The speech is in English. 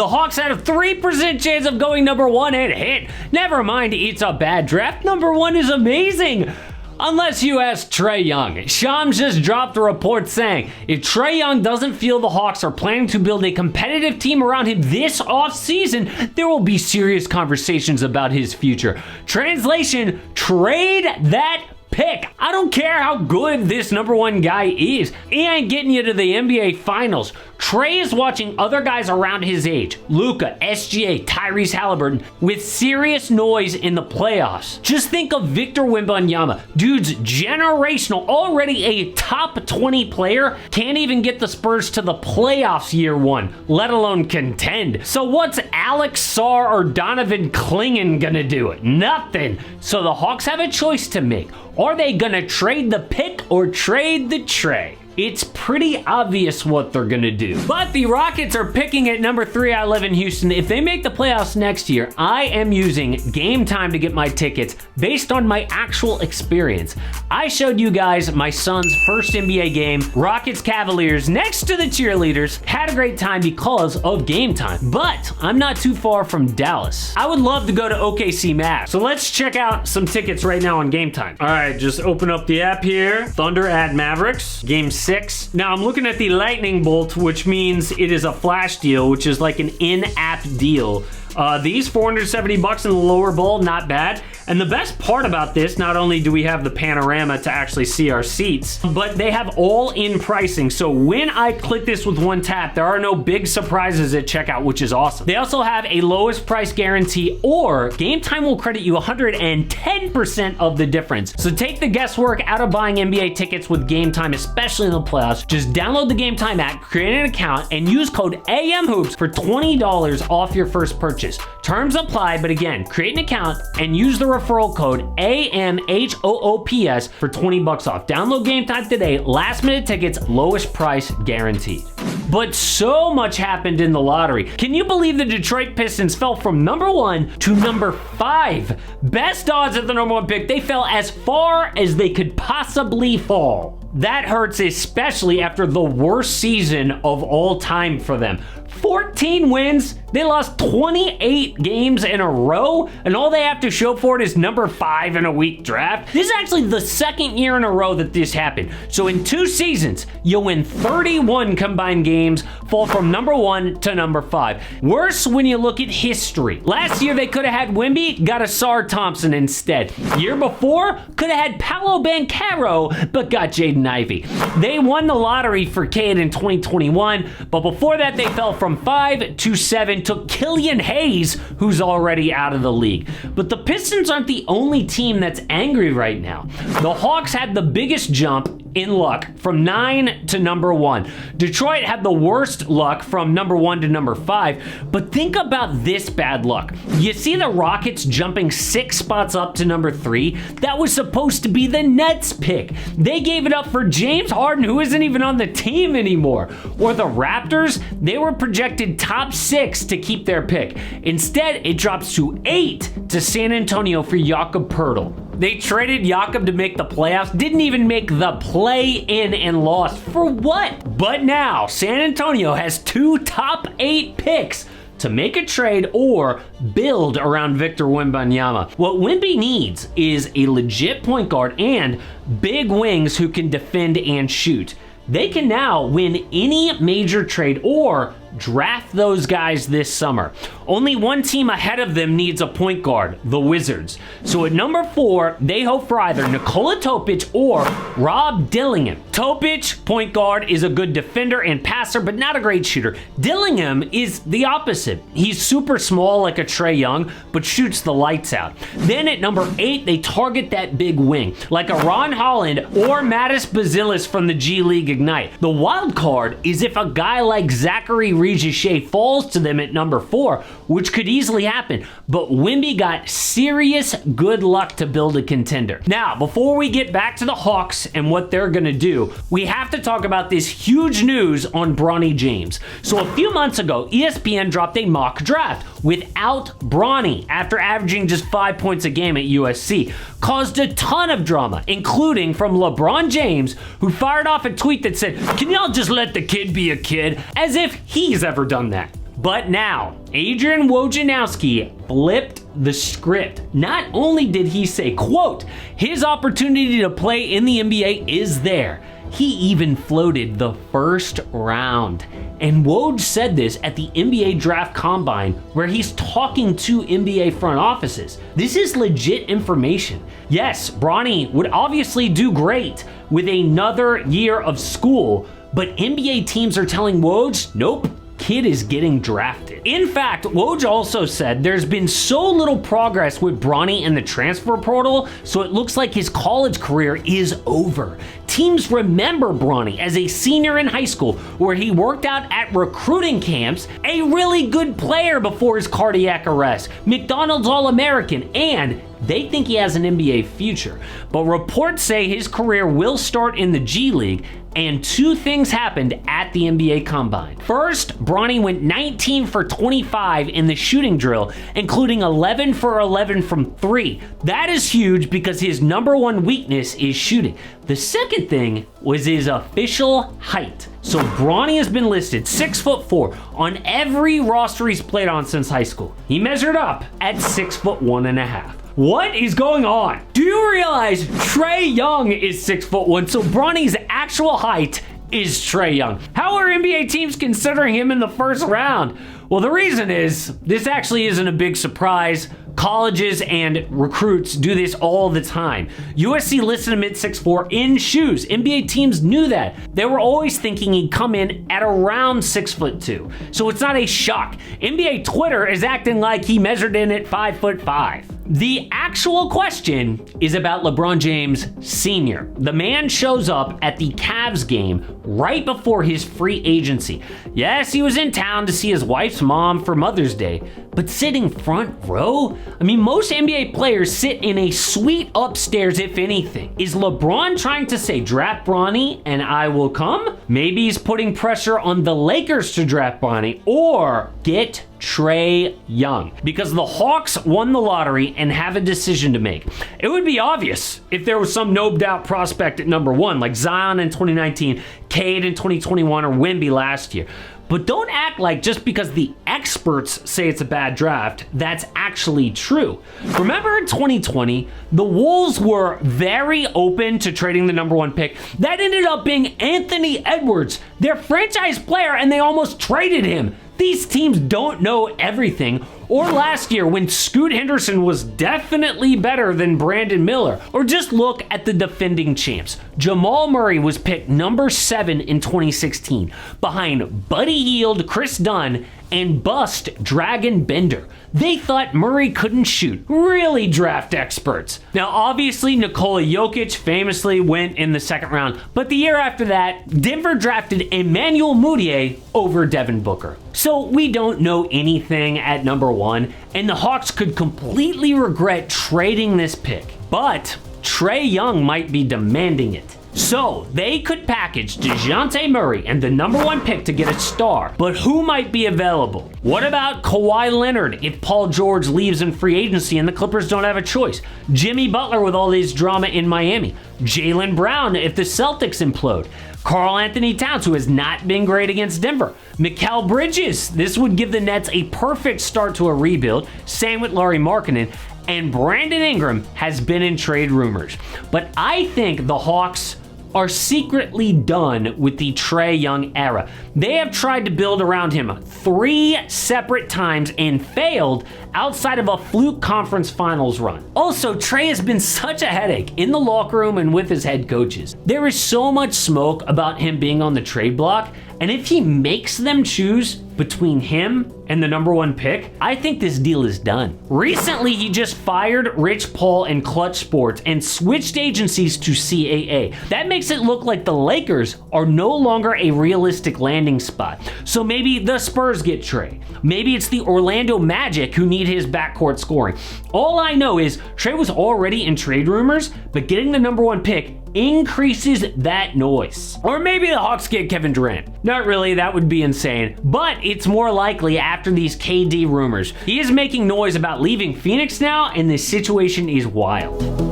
The Hawks had a 3% chance of going number 1 and hit. Never mind, it's a bad draft. Number 1 is amazing. Unless you ask Trey Young. Shams just dropped a report saying if Trey Young doesn't feel the Hawks are planning to build a competitive team around him this offseason, there will be serious conversations about his future. Translation, trade that pick. I don't care how good this number 1 guy is. He ain't getting you to the NBA Finals. Trey is watching other guys around his age, Luka, SGA, Tyrese Halliburton, with serious noise in the playoffs. Just think of Victor Wembanyama. Dude's generational, already a top 20 player, can't even get the Spurs to the playoffs year 1, let alone contend. So what's Alex Sarr or Donovan Clingan gonna do? Nothing. So the Hawks have a choice to make. Are they gonna trade the pick or trade the Trey? It's pretty obvious what they're gonna do. But the Rockets are picking at number 3. I live in Houston. If they make the playoffs next year, I am using GameTime to get my tickets based on my actual experience. I showed you guys my son's first NBA game, Rockets Cavaliers, next to the cheerleaders. Had a great time because of GameTime. But I'm not too far from Dallas. I would love to go to OKC Mavs. So let's check out some tickets right now on GameTime. All right, just open up the app here. Thunder at Mavericks, Game 6. Now I'm looking at the Lightning Bolt, which means it is a flash deal, which is like an in-app deal. These $470 in the lower bowl, not bad. And the best part about this, not only do we have the panorama to actually see our seats, but they have all-in pricing. So when I click this with one tap, there are no big surprises at checkout, which is awesome. They also have a lowest price guarantee, or GameTime will credit you 110% of the difference. So take the guesswork out of buying NBA tickets with GameTime, especially in the playoffs. Just download the GameTime app, create an account, and use code AMHOOPS for $20 off your first purchase. Terms apply, but again, create an account and use the referral code AMHOOPS for $20 off. Download GameTime today. Last minute tickets, lowest price guaranteed. But so much happened in the lottery. Can you believe the Detroit Pistons fell from number 1 to number 5? Best odds at the number 1 pick. They fell as far as they could possibly fall. That hurts, especially after the worst season of all time for them. 14 wins, they lost 28 games in a row, and all they have to show for it is number 5 in a weak draft. This is actually the second year in a row that this happened. So in 2 seasons, you'll win 31 combined games, fall from number 1 to number 5. Worse when you look at history. Last year, they could have had Wemby, got Asar Thompson instead. Year before, could have had Paolo Banchero, but got Jaden Ivey. They won the lottery for Cade in 2021, but before that, they fell from 5 to 7, took Killian Hayes, who's already out of the league. But the Pistons aren't the only team that's angry right now. The Hawks had the biggest jump in luck from 9 to number 1. Detroit had the worst luck from number 1 to number 5, but think about this bad luck. You see the Rockets jumping 6 spots up to number 3? That was supposed to be the Nets pick. They gave it up for James Harden, who isn't even on the team anymore. Or the Raptors, they were projected top 6 to keep their pick. Instead, it drops to 8 to San Antonio for Jakob Poeltl. They traded Jakob to make the playoffs, didn't even make the play-in, and lost. For what? But now, San Antonio has 2 top 8 picks to make a trade or build around Victor Wembanyama. What Wemby needs is a legit point guard and big wings who can defend and shoot. They can now win any major trade or draft those guys this summer. Only one team ahead of them needs a point guard, the Wizards. So at number 4, they hope for either Nikola Topic or Rob Dillingham. Topic, point guard, is a good defender and passer, but not a great shooter. Dillingham is the opposite. He's super small like a Trey Young, but shoots the lights out. Then at number 8, they target that big wing, like a Ron Holland or Mattis Bazilis from the G League Ignite. The wild card is if a guy like Zachary Regis Shea falls to them at number 4, which could easily happen. But Wemby got serious good luck to build a contender. Now, before we get back to the Hawks and what they're going to do, we have to talk about this huge news on Bronny James. So a few months ago, ESPN dropped a mock draft without Bronny after averaging just 5 points a game at USC. Caused a ton of drama, including from LeBron James, who fired off a tweet that said, "Can y'all just let the kid be a kid?" As if he's ever done that. But now, Adrian Wojnarowski flipped the script. Not only did he say, quote, his opportunity to play in the NBA is there, he even floated the first round. And Woj said this at the NBA Draft Combine, where he's talking to NBA front offices. This is legit information. Yes, Bronny would obviously do great with another year of school, but NBA teams are telling Woj, nope, kid is getting drafted. In fact, Woj also said there's been so little progress with Bronny in the transfer portal, so it looks like his college career is over. Teams remember Bronny as a senior in high school where he worked out at recruiting camps, a really good player before his cardiac arrest, McDonald's All-American, and they think he has an NBA future. But reports say his career will start in the G League, and two things happened at the NBA Combine. First, Bronny went 19 for 25 in the shooting drill, including 11 for 11 from 3. That is huge because his number one weakness is shooting. The second thing was his official height. So Bronny has been listed 6'4" on every roster he's played on since high school. He measured up at 6'1.5". What is going on? Do you realize Trey Young is 6'1", so Bronny's actual height is Trey Young? How are NBA teams considering him in the first round? Well, the reason is, this actually isn't a big surprise. Colleges and recruits do this all the time. USC listed him at 6'4" in shoes. NBA teams knew that. They were always thinking he'd come in at around 6'2". So it's not a shock. NBA Twitter is acting like he measured in at 5'5". The actual question is about LeBron James Sr. The man shows up at the Cavs game right before his free agency. Yes, he was in town to see his wife's mom for Mother's Day, but sitting front row? I mean, most NBA players sit in a suite upstairs, if anything. Is LeBron trying to say, draft Bronny and I will come? Maybe he's putting pressure on the Lakers to draft Bronny, or get Trey Young, because the Hawks won the lottery and have a decision to make. It would be obvious if there was some nobed out prospect at number 1, like Zion in 2019, Cade in 2021, or Wemby last year. But don't act like just because the experts say it's a bad draft, that's actually true. Remember in 2020, the Wolves were very open to trading the number 1 pick. That ended up being Anthony Edwards, their franchise player, and they almost traded him. These teams don't know everything. Or last year when Scoot Henderson was definitely better than Brandon Miller. Or just look at the defending champs. Jamal Murray was picked number 7 in 2016 behind Buddy Hield, Chris Dunn, and bust Dragon Bender. They thought Murray couldn't shoot. Really, draft experts. Now, obviously, Nikola Jokic famously went in the second round, but the year after that, Denver drafted Emmanuel Mudiay over Devin Booker. So we don't know anything at number 1, and the Hawks could completely regret trading this pick. But Trey Young might be demanding it. So they could package DeJounte Murray and the number 1 pick to get a star, but who might be available? What about Kawhi Leonard if Paul George leaves in free agency and the Clippers don't have a choice? Jimmy Butler with all this drama in Miami? Jaylen Brown if the Celtics implode? Karl Anthony Towns, who has not been great against Denver. Mikal Bridges, this would give the Nets a perfect start to a rebuild. Same with Lauri Markkanen. And Brandon Ingram has been in trade rumors. But I think the Hawks are secretly done with the Trey Young era. They have tried to build around him 3 separate times and failed outside of a fluke conference finals run. Also, Trey has been such a headache in the locker room and with his head coaches. There is so much smoke about him being on the trade block, and if he makes them choose between him and the number 1 pick, I think this deal is done. Recently, he just fired Rich Paul and Clutch Sports and switched agencies to CAA. That makes it look like the Lakers are no longer a realistic landing spot. So maybe the Spurs get Trey. Maybe it's the Orlando Magic who need his backcourt scoring. All I know is Trey was already in trade rumors, but getting the number 1 pick increases that noise. Or maybe the Hawks get Kevin Durant. Not really, that would be insane, but it's more likely after these KD rumors. He is making noise about leaving Phoenix now, and this situation is wild.